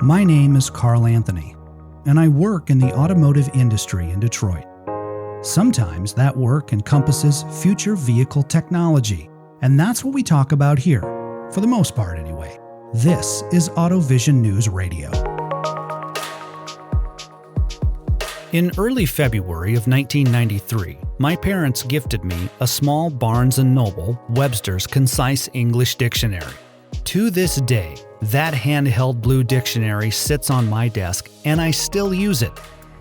My name is Carl Anthony, and I work in the automotive industry in Detroit. Sometimes that work encompasses future vehicle technology, and that's what we talk about here, for the most part anyway. This is AutoVision News Radio. In early February of 1993, my parents gifted me a small Barnes & Noble Webster's Concise English Dictionary. To this day, that handheld blue dictionary sits on my desk and I still use it.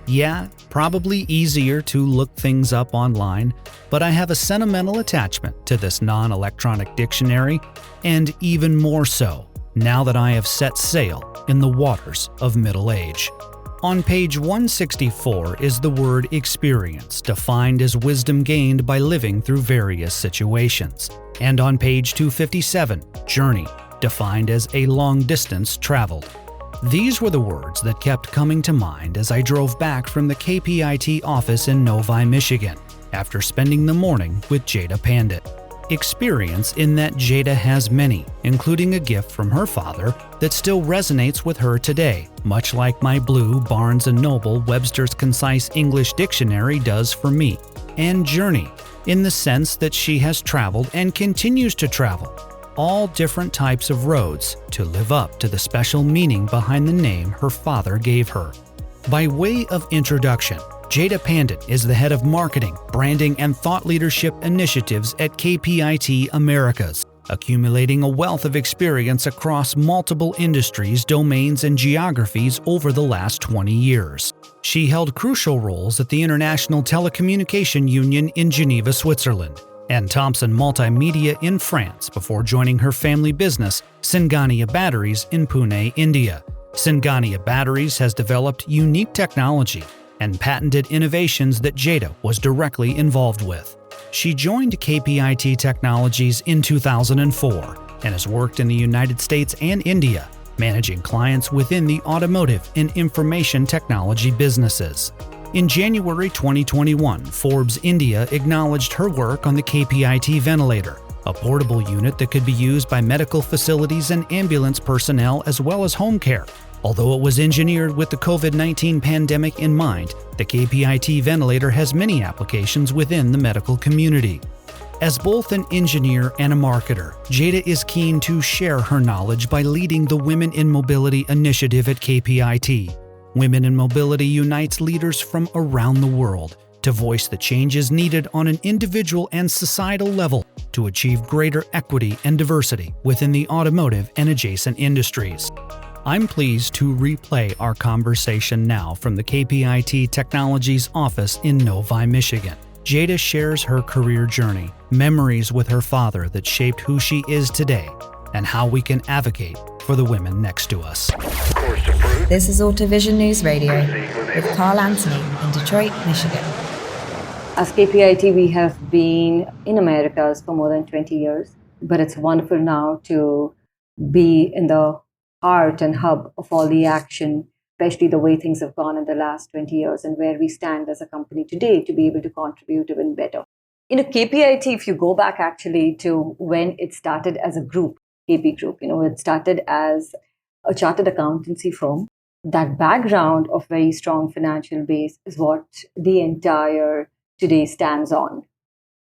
Yeah, probably easier to look things up online, but I have a sentimental attachment to this non-electronic dictionary, and even more so now that I have set sail in the waters of middle age. On page 164 is the word experience, defined as wisdom gained by living through various situations. And on page 257, journey, defined as a long distance traveled. These were the words that kept coming to mind as I drove back from the KPIT office in Novi, Michigan, after spending the morning with Jayada Pandit. Experience in that Jayada has many, including a gift from her father that still resonates with her today, much like my blue Barnes & Noble Webster's Concise English Dictionary does for me. And journey, in the sense that she has traveled and continues to travel all different types of roads to live up to the special meaning behind the name her father gave her. By way of introduction, Jayada Pandit is the head of marketing, branding, and thought leadership initiatives at KPIT Americas, accumulating a wealth of experience across multiple industries, domains, and geographies over the last 20 years. She held crucial roles at the International Telecommunication Union in Geneva, Switzerland, and Thomson Multimedia in France before joining her family business, Singhania Batteries in Pune, India. Singhania Batteries has developed unique technology and patented innovations that Jayada was directly involved with. She joined KPIT Technologies in 2004 and has worked in the United States and India, managing clients within the automotive and information technology businesses. In January 2021, Forbes India acknowledged her work on the KPIT ventilator, a portable unit that could be used by medical facilities and ambulance personnel as well as home care. Although it was engineered with the COVID-19 pandemic in mind, the KPIT ventilator has many applications within the medical community. As both an engineer and a marketer, Jayada is keen to share her knowledge by leading the Women in Mobility initiative at KPIT. Women in Mobility unites leaders from around the world to voice the changes needed on an individual and societal level to achieve greater equity and diversity within the automotive and adjacent industries. I'm pleased to replay our conversation now from the KPIT Technologies office in Novi, Michigan. Jayada shares her career journey, memories with her father that shaped who she is today, and how we can advocate for the women next to us. This is AutoVision News Radio with Carl Anthony in Detroit, Michigan. As KPIT, we have been in Americas for more than 20 years, but it's wonderful now to be in the heart and hub of all the action, especially the way things have gone in the last 20 years and where we stand as a company today to be able to contribute even better. KPIT, if you go back actually to when it started as a group, KP Group, it started as a chartered accountancy firm. That background of very strong financial base is what the entire today stands on.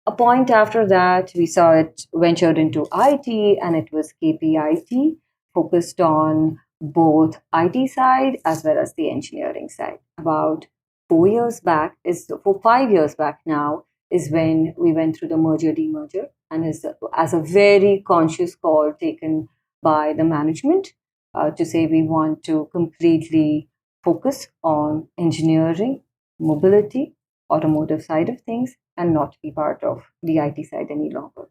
A point after that, we saw it ventured into IT, and it was KPIT, focused on both IT side as well as the engineering side. About 5 years back now, is when we went through the merger-demerger, and as a very conscious call taken by the management to say we want to completely focus on engineering, mobility, automotive side of things, and not be part of the IT side any longer.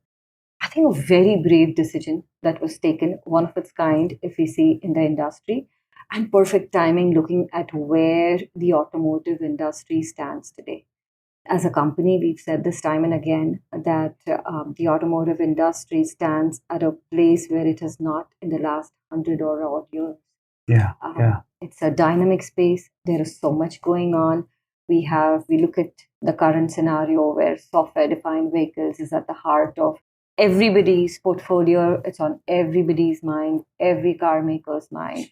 I think a very brave decision that was taken, one of its kind, if we see in the industry, and perfect timing looking at where the automotive industry stands today. As a company, we've said this time and again that the automotive industry stands at a place where it has not in the last 100 or odd years. It's a dynamic space. There is so much going on. We look at the current scenario where software-defined vehicles is at the heart of everybody's portfolio. It's on everybody's mind, every car maker's mind.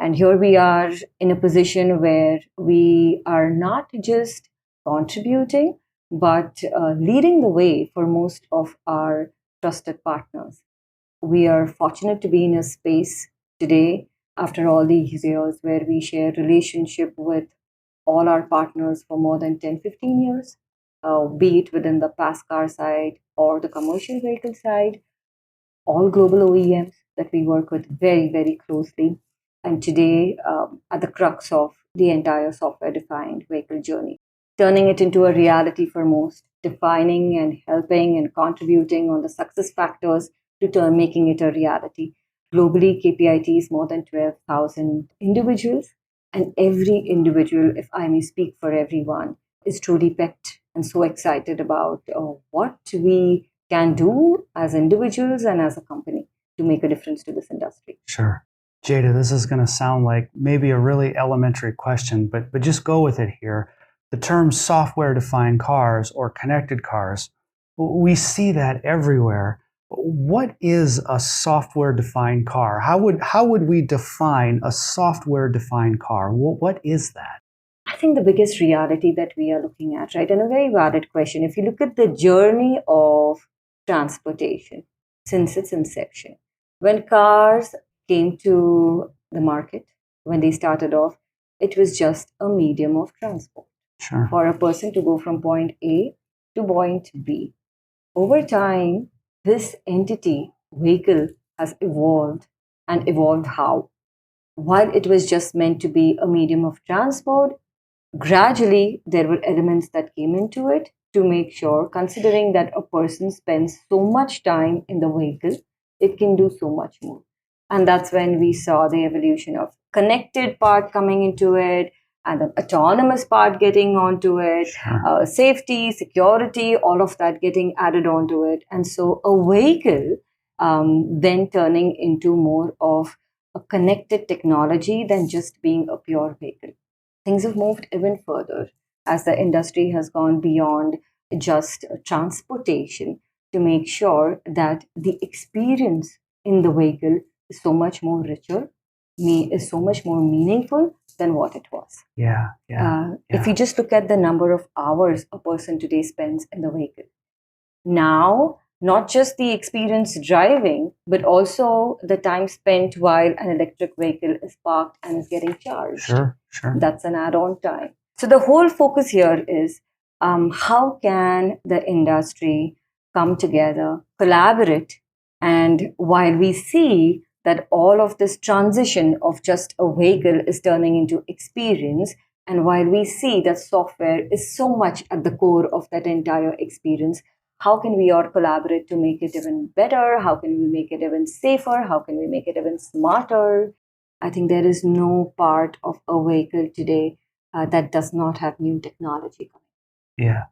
And here we are in a position where we are not just contributing, but leading the way for most of our trusted partners. We are fortunate to be in a space today, after all these years, where we share relationship with all our partners for more than 10, 15 years, be it within the pass car side or the commercial vehicle side, all global OEMs that we work with very, very closely. And today, at the crux of the entire software defined vehicle journey, turning it into a reality for most, defining and helping and contributing on the success factors to turn making it a reality. Globally, KPIT is more than 12,000 individuals, and every individual, if I may speak for everyone, is truly pepped and so excited about what we can do as individuals and as a company to make a difference to this industry. Sure. Jayada, this is going to sound like maybe a really elementary question, but just go with it here. The term software-defined cars or connected cars, we see that everywhere. What is a software-defined car? How would we define a software-defined car? What is that? I think the biggest reality that we are looking at, right, and a very valid question, if you look at the journey of transportation since its inception, when cars came to the market, when they started off, it was just a medium of transport. Sure. For a person to go from point A to point B. Over time, this entity, vehicle, has evolved, and evolved how? While it was just meant to be a medium of transport, gradually there were elements that came into it to make sure, considering that a person spends so much time in the vehicle, it can do so much more. And that's when we saw the evolution of connected part coming into it, and the autonomous part getting onto it, Sure. Safety, security, all of that getting added onto it. And so a vehicle then turning into more of a connected technology than just being a pure vehicle. Things have moved even further as the industry has gone beyond just transportation to make sure that the experience in the vehicle is so much more richer, is so much more meaningful than what it was. Yeah. If you just look at the number of hours a person today spends in the vehicle, now not just the experience driving, but also the time spent while an electric vehicle is parked and is getting charged. Sure. That's an add-on time. So the whole focus here is how can the industry come together, collaborate, and while we see that all of this transition of just a vehicle is turning into experience, and while we see that software is so much at the core of that entire experience, how can we all collaborate to make it even better? How can we make it even safer? How can we make it even smarter? I think there is no part of a vehicle today that does not have new technology coming.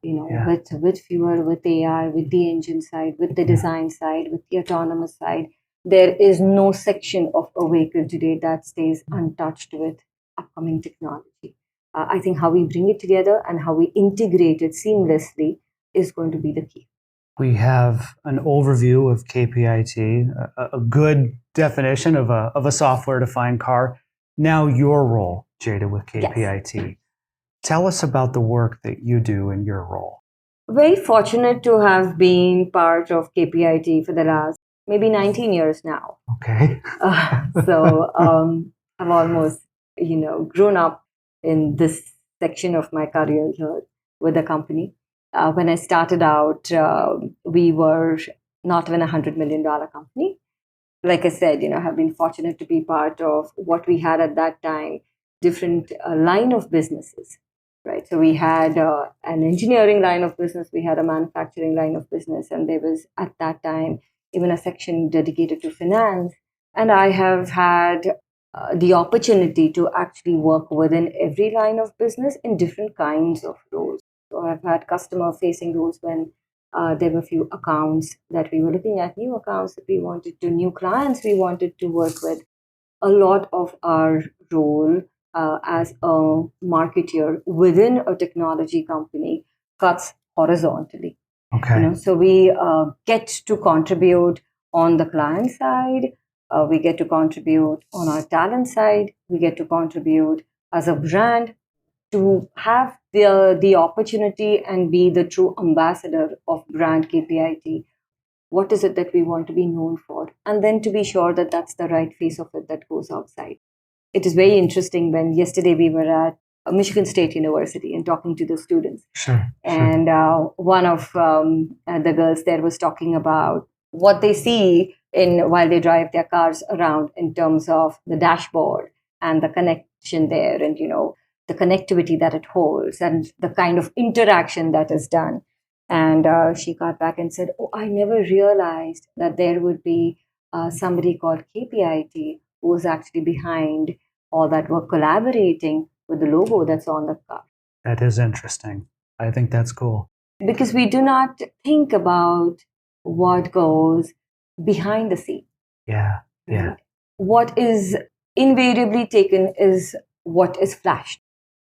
With fuel, with AI, with the engine side, with the design side, with the autonomous side, there is no section of a vehicle today that stays untouched with upcoming technology. I think how we bring it together and how we integrate it seamlessly is going to be the key. We have an overview of KPIT, a good definition of a software-defined car. Now your role, Jayada, with KPIT. Yes. Tell us about the work that you do in your role. Very fortunate to have been part of KPIT for the last maybe 19 years now. Okay. So I've almost, grown up in this section of my career here with the company. When I started out, we were not even $100 million company. Like I said, have been fortunate to be part of what we had at that time, different line of businesses, right? So we had an engineering line of business, we had a manufacturing line of business, and there was at that time even a section dedicated to finance. And I have had the opportunity to actually work within every line of business in different kinds of roles. So I've had customer-facing roles when there were a few accounts that we were looking at, new accounts that we wanted to, new clients we wanted to work with. A lot of our role as a marketeer within a technology company cuts horizontally. Okay. So we get to contribute on the client side, We get to contribute on our talent side. We get to contribute as a brand to have the opportunity and be the true ambassador of brand KPIT. What is it that we want to be known for? And then to be sure that that's the right face of it that goes outside. It is very interesting when yesterday we were at Michigan State University and talking to the students. Sure. And one of the girls there was talking about what they see in while they drive their cars around in terms of the dashboard and the connection there, and the connectivity that it holds and the kind of interaction that is done. And she got back and said, "Oh, I never realized that there would be somebody called KPIT who was actually behind all that work, collaborating with the logo that's on the car." That is interesting. I think that's cool. Because we do not think about what goes behind the scene. Yeah, yeah. Right? What is invariably taken is what is flashed.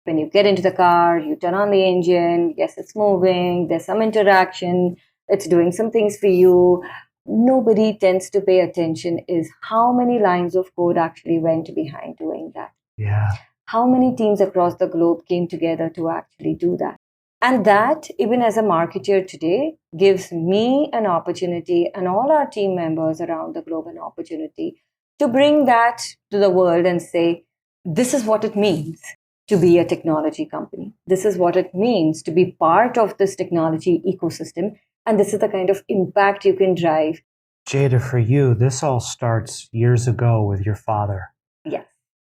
When you get into the car, you turn on the engine, yes, it's moving, there's some interaction, it's doing some things for you. Nobody tends to pay attention is how many lines of code actually went behind doing that. Yeah. How many teams across the globe came together to actually do that. And that, even as a marketer today, gives me an opportunity and all our team members around the globe an opportunity to bring that to the world and say, this is what it means to be a technology company. This is what it means to be part of this technology ecosystem. And this is the kind of impact you can drive. Jayada, for you, this all starts years ago with your father. Yes.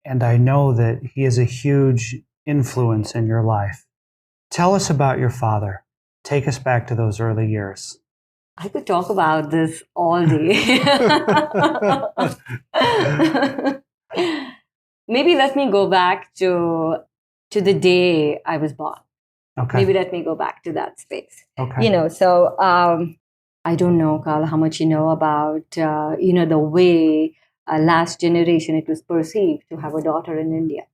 And I know that he is a huge influence in your life. Tell us about your father. Take us back to those early years. I could talk about this all day. Maybe let me go back to the day I was born. Okay. Maybe let me go back to that space. Okay. So I don't know, Carl, how much you know about, the way last generation it was perceived to have a daughter in India.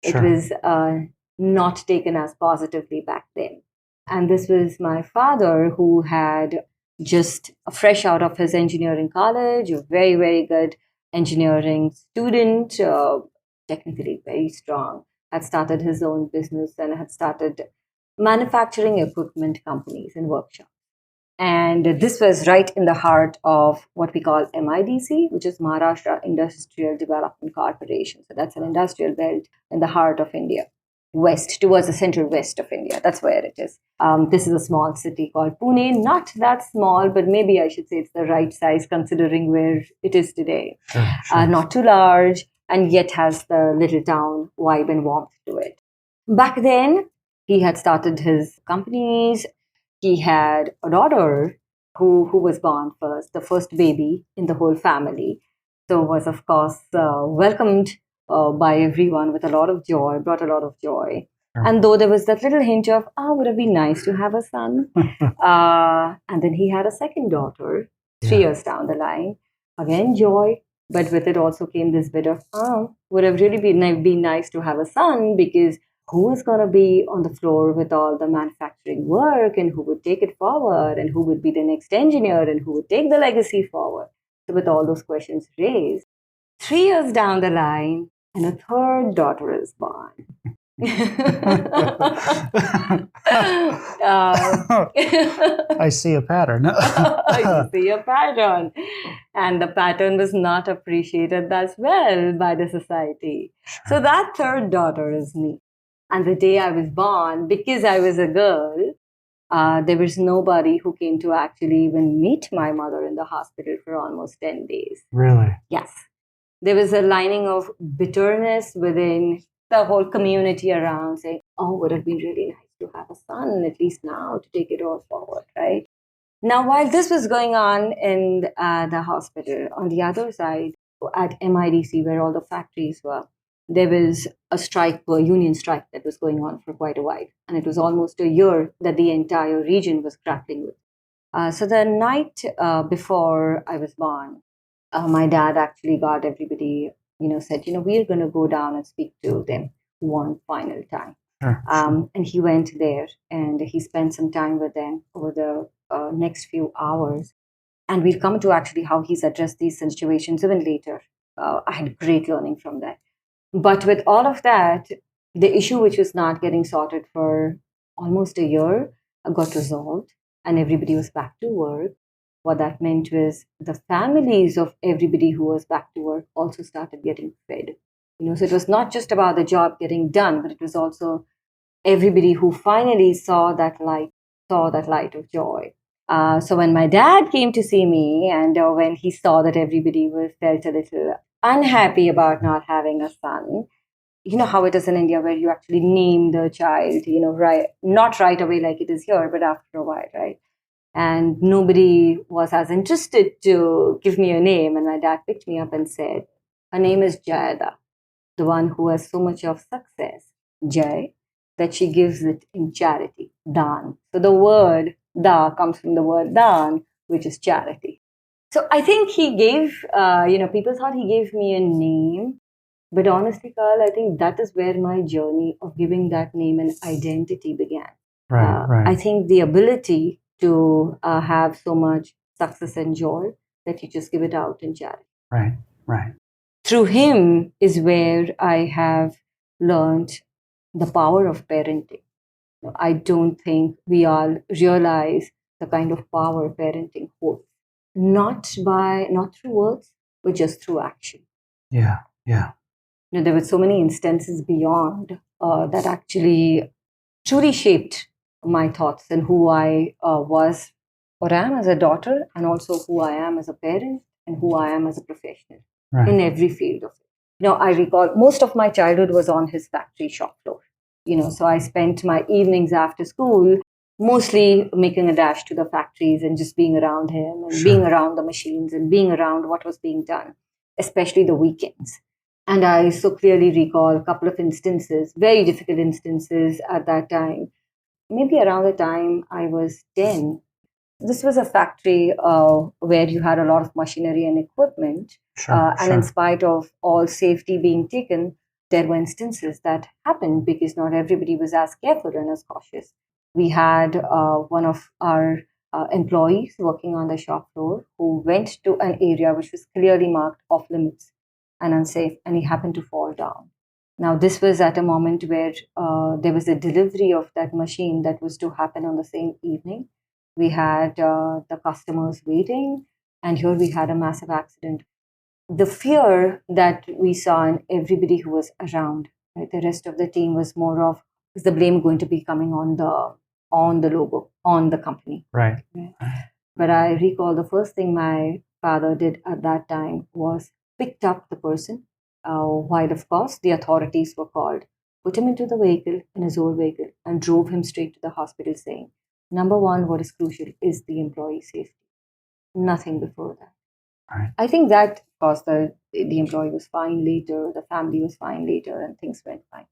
Sure. It was not taken as positively back then. And this was my father, who had just fresh out of his engineering college, a very, very good engineering student, technically very strong, had started his own business and had started manufacturing equipment companies and workshops. And this was right in the heart of what we call MIDC, which is Maharashtra Industrial Development Corporation. So that's an industrial belt in the heart of India, west, towards the central west of India. That's where it is. This is a small city called Pune, not that small, but maybe I should say it's the right size considering where it is today. Sure. Not too large, and yet has the little town vibe and warmth to it. Back then, he had started his companies. He had a daughter who was born first, the first baby in the whole family. So was, of course, welcomed by everyone with a lot of joy, brought a lot of joy. Sure. And though there was that little hint of, would have been nice to have a son. And then he had a second daughter 3 years down the line. Again, joy. But with it also came this bit of, would have really been nice to have a son, because who is going to be on the floor with all the manufacturing work, and who would take it forward, and who would be the next engineer, and who would take the legacy forward? So with all those questions raised, 3 years down the line, and a third daughter is born. I see a pattern. I see a pattern. And the pattern was not appreciated as well by the society. Sure. So that third daughter is me. And the day I was born, because I was a girl, there was nobody who came to actually even meet my mother in the hospital for almost 10 days. Really? Yes. There was a lining of bitterness within the whole community around, saying, would have been really nice to have a son, at least now, to take it all forward, right? Now, while this was going on in the hospital, on the other side, at MIDC, where all the factories were, there was a union strike that was going on for quite a while. And it was almost a year that the entire region was grappling with. So the night before I was born, my dad actually got everybody, said, we are going to go down and speak to them one final time. Sure. And he went there and he spent some time with them over the next few hours. And we'll come to actually how he's addressed these situations even later. I had great learning from that. But with all of that, the issue which was not getting sorted for almost a year got resolved, and everybody was back to work. What that meant was the families of everybody who was back to work also started getting fed. So it was not just about the job getting done, but it was also everybody who finally saw that light of joy. So when my dad came to see me, and when he saw that everybody felt a little unhappy about not having a son, how it is in India, where you actually name the child, right, not right away like it is here, but after a while, right? And nobody was as interested to give me a name. And my dad picked me up and said, her name is Jayada, the one who has so much of success, Jay, that she gives it in charity, dan. So the word da comes from the word dan, which is charity. So I think he gave, people thought he gave me a name. But honestly, Carl, I think that is where my journey of giving that name and identity began. Right. I think the ability to have so much success and joy that you just give it out in charity. Right. Through him is where I have learned the power of parenting. I don't think we all realize the kind of power parenting holds. Not through words, but just through action. Yeah. There were so many instances beyond that actually truly shaped my thoughts and who I was or am as a daughter, and also who I am as a parent and who I am as a professional in every field of it. I recall most of my childhood was on his factory shop floor. So I spent my evenings after school mostly making a dash to the factories and just being around him and being around the machines and being around what was being done, especially the weekends. And I so clearly recall a couple of instances, very difficult instances at that time, maybe around the time I was 10. This was a factory where you had a lot of machinery and equipment. And in spite of all safety being taken, there were instances that happened because not everybody was as careful and as cautious. We had one of our employees working on the shop floor who went to an area which was clearly marked off limits and unsafe, and he happened to fall down. Now, this was at a moment where there was a delivery of that machine that was to happen on the same evening. We had the customers waiting, and here we had a massive accident. The fear that we saw in everybody who was around, right, the rest of the team was more of, is the blame going to be coming on the logo, on the company? Right. But I recall the first thing my father did at that time was picked up the person, while of course the authorities were called, put him into the vehicle, in his old vehicle, and drove him straight to the hospital saying, number one, what is crucial is the employee safety. Nothing before that. Right. I think that, of course, the employee was fine later, the family was fine later, and things went fine.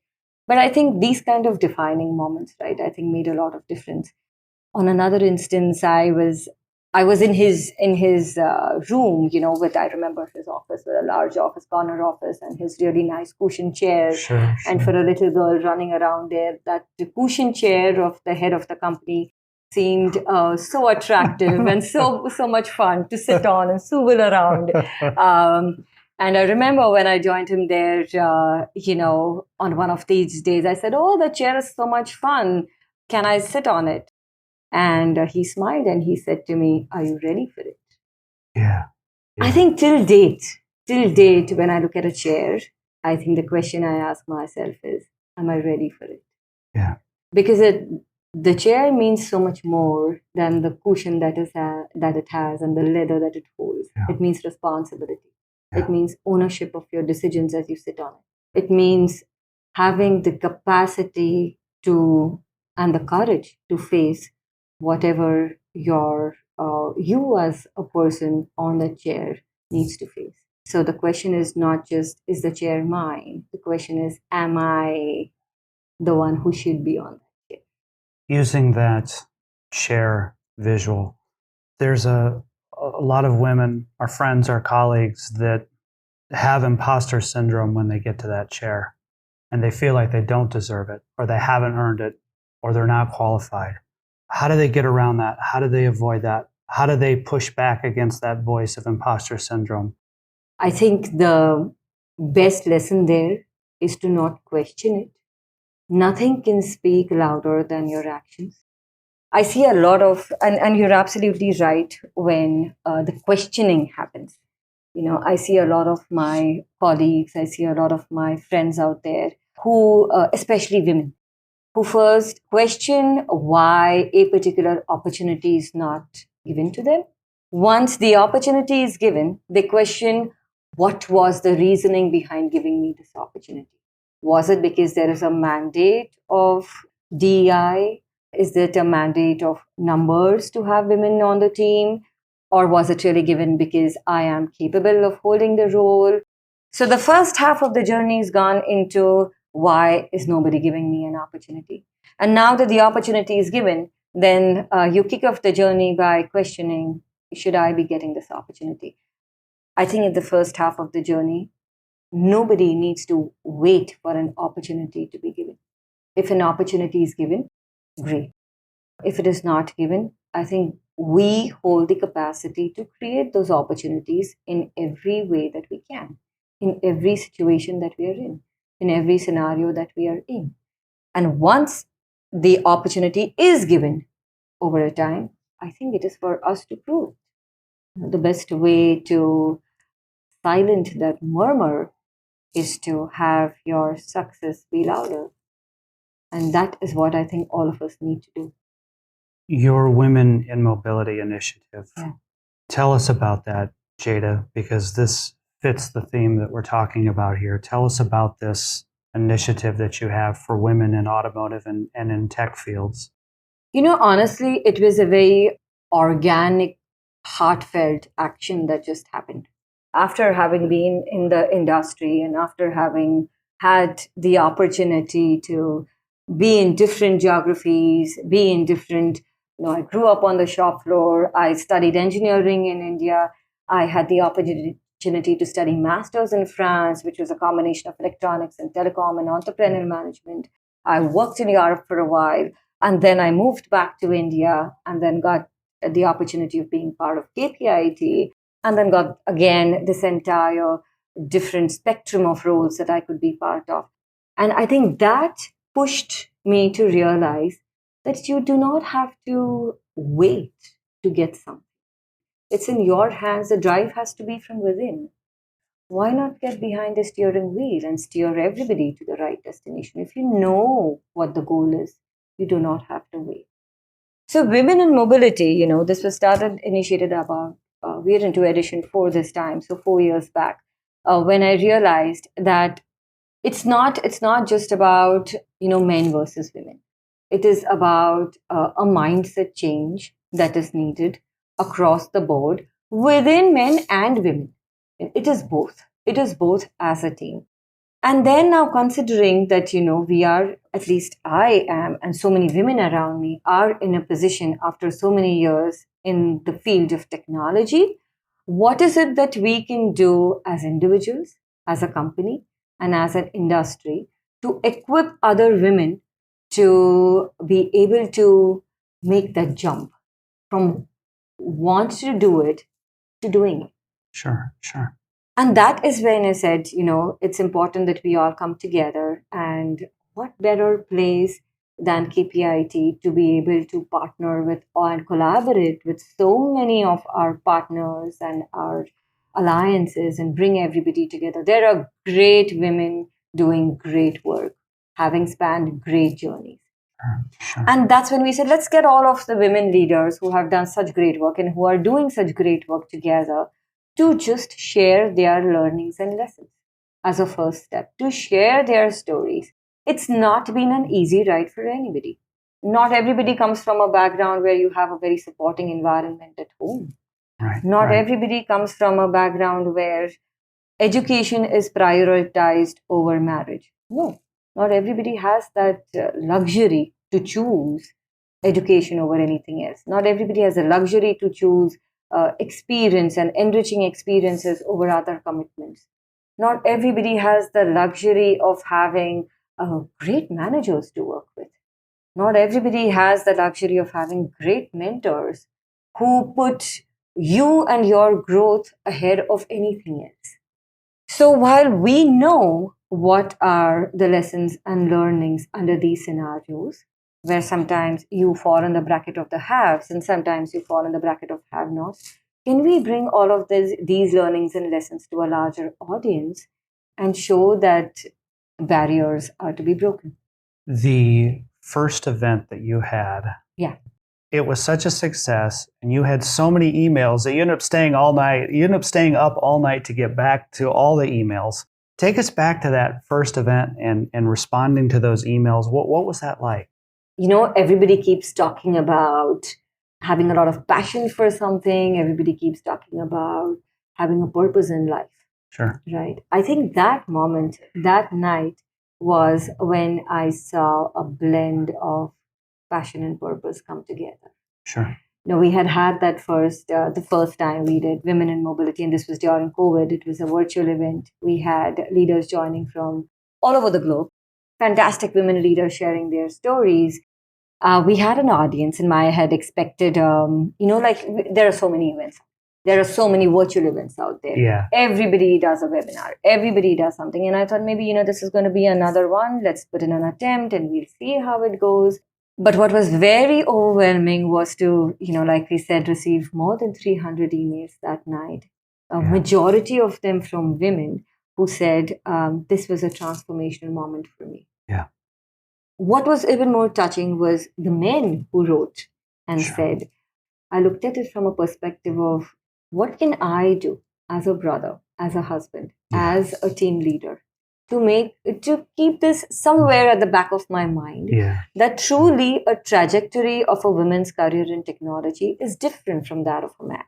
But I think these kind of defining moments, right, I think made a lot of difference. On another instance, I was in his room, with, I remember his office, with a large office, corner office, and his really nice cushion chair. And for a little girl running around there, that the cushion chair of the head of the company seemed so attractive and so much fun to sit on and swivel around. And I remember when I joined him there, on one of these days, I said, "Oh, the chair is so much fun. Can I sit on it?" And he smiled and he said to me, "Are you ready for it?" Yeah. I think till date, when I look at a chair, I think the question I ask myself is, am I ready for it? Yeah. Because the chair means so much more than the cushion that it has and the leather that it holds. Yeah. It means responsibility. Yeah. It means ownership of your decisions as you sit on it. It means having the capacity and the courage to face whatever you as a person on the chair needs to face. So the question is not just, is the chair mine? The question is, am I the one who should be on that chair? Using that chair visual, there's a lot of women, our friends, our colleagues, that have imposter syndrome when they get to that chair, and they feel like they don't deserve it, or they haven't earned it, or they're not qualified. How do they get around that? How do they avoid that? How do they push back against that voice of imposter syndrome? I think the best lesson there is to not question it. Nothing can speak louder than your actions. I see a lot of, and you're absolutely right when the questioning happens. I see a lot of my colleagues, I see a lot of my friends out there who, especially women, who first question why a particular opportunity is not given to them. Once the opportunity is given, they question what was the reasoning behind giving me this opportunity. Was it because there is a mandate of DEI? Is it a mandate of numbers to have women on the team? Or was it really given because I am capable of holding the role? So the first half of the journey is gone into why is nobody giving me an opportunity? And now that the opportunity is given, then you kick off the journey by questioning, should I be getting this opportunity? I think in the first half of the journey, nobody needs to wait for an opportunity to be given. If an opportunity is given, great. If it is not given, I think we hold the capacity to create those opportunities in every way that we can, in every situation that we are in every scenario that we are in. And once the opportunity is given over a time, I think it is for us to prove. The best way to silence that murmur is to have your success be louder. And that is what I think all of us need to do. Your Women in Mobility initiative. Yeah. Tell us about that, Jayada, because this fits the theme that we're talking about here. Tell us about this initiative that you have for women in automotive and in tech fields. Honestly, it was a very organic, heartfelt action that just happened. After having been in the industry and after having had the opportunity to be in different geographies, be in different, I grew up on the shop floor. I studied engineering in India. I had the opportunity to study masters in France, which was a combination of electronics and telecom and entrepreneurial management. I worked in Europe for a while. And then I moved back to India and then got the opportunity of being part of KPIT and then got, again, this entire different spectrum of roles that I could be part of. And I think that pushed me to realize that you do not have to wait to get something. It's in your hands. The drive has to be from within. Why not get behind the steering wheel and steer everybody to the right destination? If you know what the goal is, you do not have to wait. So Women in Mobility, this was initiated about, we're into edition 4 this time, so 4 years back, when I realized that it's not just about, men versus women. It is about a mindset change that is needed across the board within men and women. It is both. It is both as a team. And then now considering that, we are, at least I am, and so many women around me are in a position after so many years in the field of technology, what is it that we can do as individuals, as a company, and as an industry to equip other women to be able to make that jump from want to do it to doing it? Sure. And that is when I said, it's important that we all come together. And what better place than KPIT to be able to partner with and collaborate with so many of our partners and our alliances and bring everybody together. There are great women doing great work, having spanned great journeys. Sure. And that's when we said, let's get all of the women leaders who have done such great work and who are doing such great work together to just share their learnings and lessons as a first step, to share their stories. It's not been an easy ride for anybody. Not everybody comes from a background where you have a very supporting environment at home. Right. Not everybody comes from a background where education is prioritized over marriage. No, not everybody has that luxury to choose education over anything else. Not everybody has a luxury to choose experience and enriching experiences over other commitments. Not everybody has the luxury of having great managers to work with. Not everybody has the luxury of having great mentors who put you and your growth ahead of anything else. So while we know what are the lessons and learnings under these scenarios, where sometimes you fall in the bracket of the haves and sometimes you fall in the bracket of have-nots, can we bring all of these learnings and lessons to a larger audience and show that barriers are to be broken? The first event that you had, Yeah. it was such a success, and you had so many emails that you ended up staying all night. You ended up staying up all night to get back to all the emails. Take us back to that first event and responding to those emails. What was that like? Everybody keeps talking about having a lot of passion for something. Everybody keeps talking about having a purpose in life. Sure. Right. I think that moment, that night, was when I saw a blend of passion and purpose come together. Sure. We had that the first time we did Women in Mobility, and this was during COVID. It was a virtual event. We had leaders joining from all over the globe, fantastic women leaders sharing their stories. We had an audience, and I had expected, there are so many events. There are so many virtual events out there. Yeah. Everybody does a webinar. Everybody does something. And I thought maybe, this is going to be another one. Let's put in an attempt and we'll see how it goes. But what was very overwhelming was to, like we said, receive more than 300 emails that night. A majority of them from women who said, this was a transformational moment for me. Yeah. What was even more touching was the men who wrote and said, I looked at it from a perspective of what can I do as a brother, as a husband, as a team leader to keep this somewhere at the back of my mind, that truly a trajectory of a woman's career in technology is different from that of a man.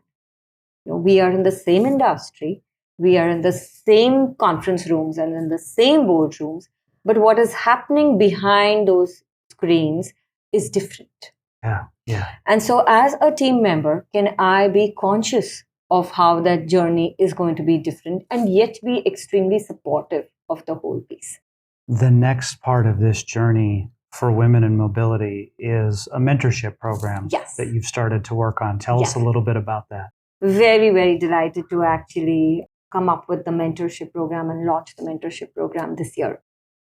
We are in the same industry, we are in the same conference rooms and in the same boardrooms, but what is happening behind those screens is different. Yeah. And so as a team member, can I be conscious of how that journey is going to be different and yet be extremely supportive of the whole piece? The next part of this journey for women in mobility is a mentorship program that you've started to work on. Tell us a little bit about that. Very, very delighted to actually come up with the mentorship program and launch the mentorship program this year.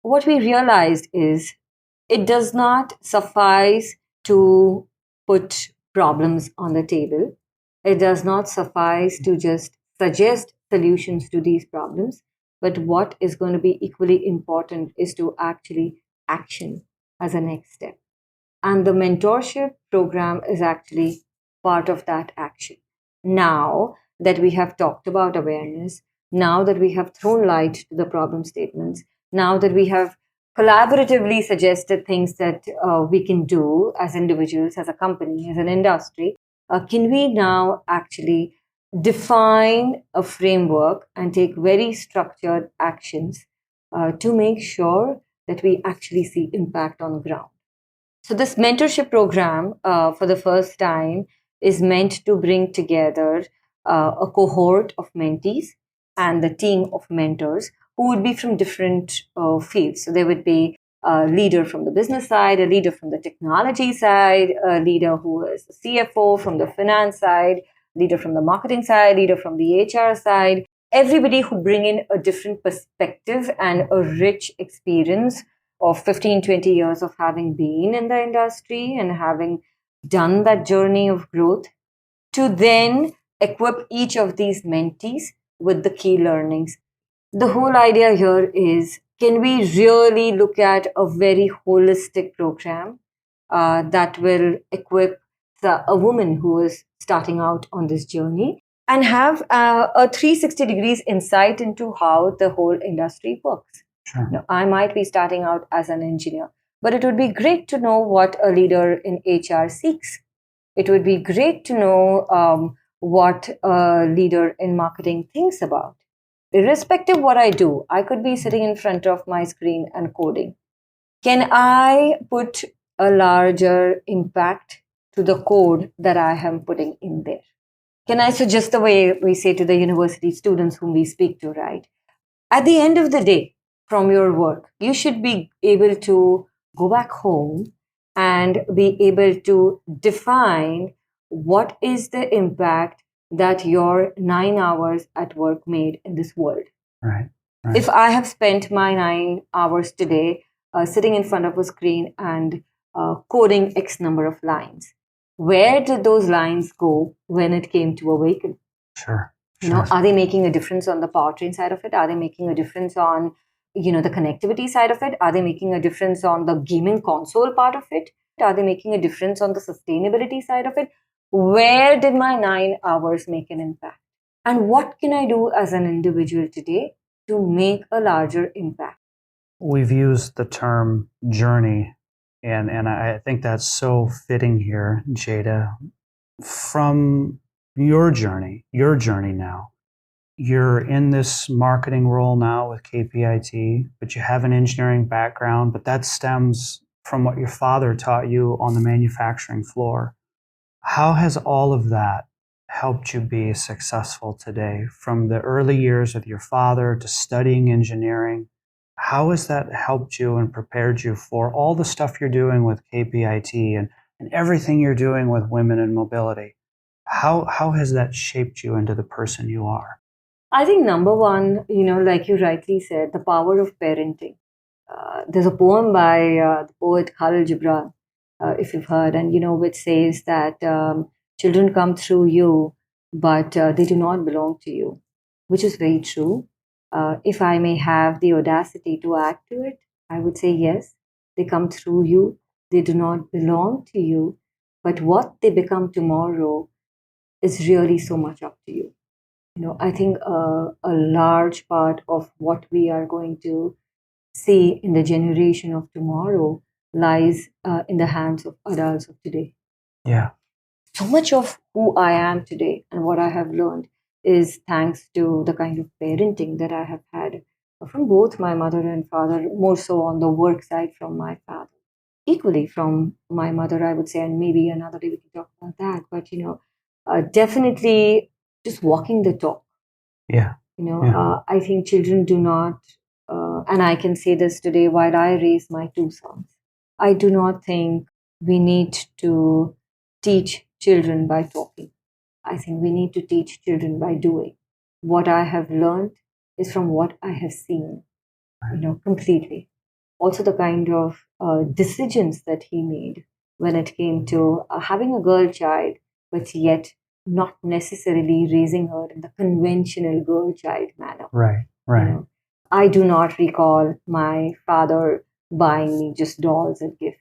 What we realized is it does not suffice to put problems on the table. It does not suffice to just suggest solutions to these problems. But what is going to be equally important is to actually action as a next step. And the mentorship program is actually part of that action. Now that we have talked about awareness, now that we have thrown light to the problem statements, now that we have collaboratively suggested things that we can do as individuals, as a company, as an industry, can we now actually define a framework and take very structured actions to make sure that we actually see impact on the ground? So this mentorship program, for the first time, is meant to bring together a cohort of mentees and the team of mentors who would be from different fields. So there would be a leader from the business side, a leader from the technology side, a leader who is a CFO from the finance side, leader from the marketing side, leader from the HR side, everybody who bring in a different perspective and a rich experience of 15, 20 years of having been in the industry and having done that journey of growth, to then equip each of these mentees with the key learnings. The whole idea here is, can we really look at a very holistic program that will equip a woman who is starting out on this journey and have a 360 degrees insight into how the whole industry works? Sure. Now, I might be starting out as an engineer, but it would be great to know what a leader in HR seeks. It would be great to know what a leader in marketing thinks about. Irrespective of what I do, I could be sitting in front of my screen and coding. Can I put a larger impact to the code that I am putting in there? Can I suggest the way we say to the university students whom we speak to, right? At the end of the day, from your work, you should be able to go back home and be able to define what is the impact that your 9 hours at work made in this world? Right. If I have spent my 9 hours today sitting in front of a screen and coding X number of lines, where did those lines go when it came to a vehicle? Sure. Are they making a difference on the powertrain side of it? Are they making a difference on, the connectivity side of it? Are they making a difference on the gaming console part of it? Are they making a difference on the sustainability side of it? Where did my 9 hours make an impact? And what can I do as an individual today to make a larger impact? We've used the term journey, and I think that's so fitting here, Jada. From your journey now, you're in this marketing role now with KPIT, but you have an engineering background, but that stems from what your father taught you on the manufacturing floor. How has all of that helped you be successful today, from the early years with your father to studying engineering? How has that helped you and prepared you for all the stuff you're doing with KPIT and everything you're doing with women in mobility? How has that shaped you into the person you are? I think number one, like you rightly said, the power of parenting. There's a poem by the poet Khalil Gibran, if you've heard, and which says that children come through you, but they do not belong to you, which is very true. If I may have the audacity to add to it, I would say yes, they come through you, they do not belong to you, but what they become tomorrow is really so much up to you. I think a large part of what we are going to see in the generation of tomorrow lies in the hands of adults of today. Yeah. So much of who I am today and what I have learned is thanks to the kind of parenting that I have had from both my mother and father, more so on the work side from my father. Equally from my mother, I would say, and maybe another day we can talk about that. But, definitely just walking the talk. Yeah. I think children do not, and I can say this today while I raise my two sons, I do not think we need to teach children by talking. I think we need to teach children by doing. What I have learned is from what I have seen, completely. Also, the kind of decisions that he made when it came to having a girl child, but yet not necessarily raising her in the conventional girl child manner. Right. I do not recall my father buying me just dolls and gifts.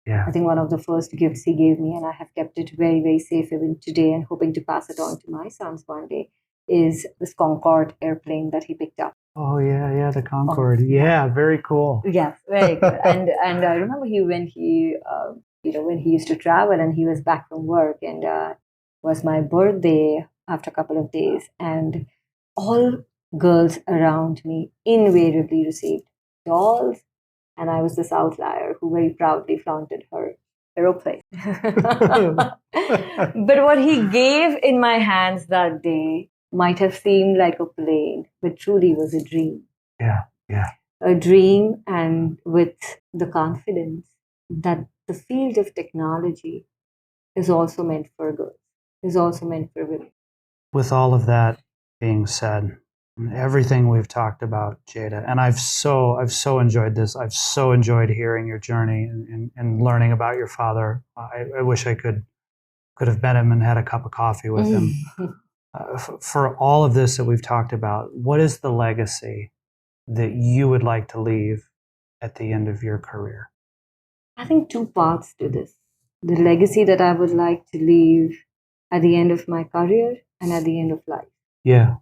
Yeah. I think one of the first gifts he gave me, and I have kept it very, very safe even today and hoping to pass it on to my sons one day, is this Concorde airplane that he picked up. Oh, yeah, the Concorde. Yeah, very cool. Yes, very good. And I remember when he used to travel and he was back from work, and was my birthday after a couple of days, and all girls around me invariably received dolls, and I was this outlier who very proudly flaunted her aeroplane. But what he gave in my hands that day might have seemed like a plane, but truly was a dream. Yeah. A dream, and with the confidence that the field of technology is also meant for girls, is also meant for women. With all of that being said, everything we've talked about, Jada, and I've so enjoyed this. I've so enjoyed hearing your journey and learning about your father. I wish I could have met him and had a cup of coffee with him. For all of this that we've talked about, what is the legacy that you would like to leave at the end of your career? I think two parts to this. The legacy that I would like to leave at the end of my career and at the end of life. Yeah.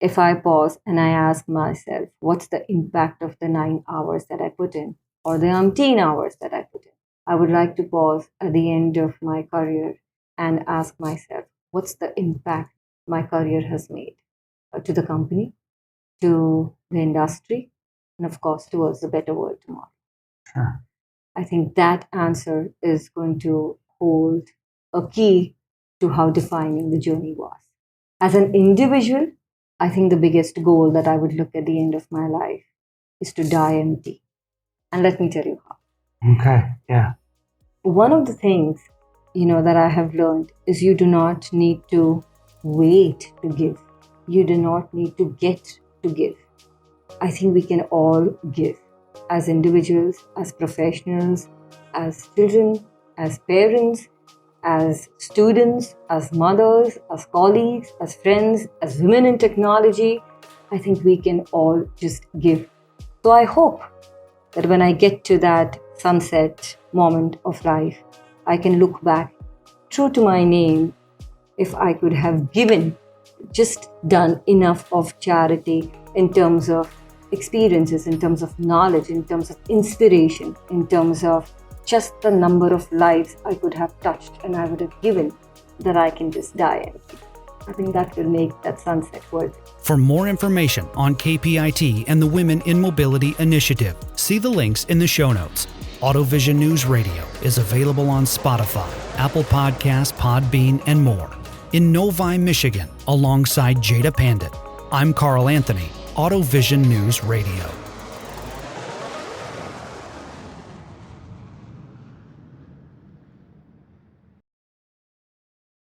If I pause and I ask myself, what's the impact of the 9 hours that I put in, or the umpteen hours that I put in? I would like to pause at the end of my career and ask myself, what's the impact my career has made to the company, to the industry, and of course, towards a better world tomorrow. Sure. I think that answer is going to hold a key to how defining the journey was. As an individual, I think the biggest goal that I would look at the end of my life is to die empty. And let me tell you how. Okay, yeah. One of the things, that I have learned is you do not need to wait to give. You do not need to get to give. I think we can all give as individuals, as professionals, as children, as parents, as students, as mothers, as colleagues, as friends, as women in technology. I think we can all just give. So I hope that when I get to that sunset moment of life, I can look back true to my name if I could have given, just done enough of charity in terms of experiences, in terms of knowledge, in terms of inspiration, in terms of just the number of lives I could have touched and I would have given, that I can just die empty. I think that will make that sunset worth it. For more information on KPIT and the Women in Mobility Initiative, see the links in the show notes. AutoVision News Radio is available on Spotify, Apple Podcasts, Podbean, and more. In Novi, Michigan, alongside Jayada Pandit, I'm Carl Anthony, AutoVision News Radio.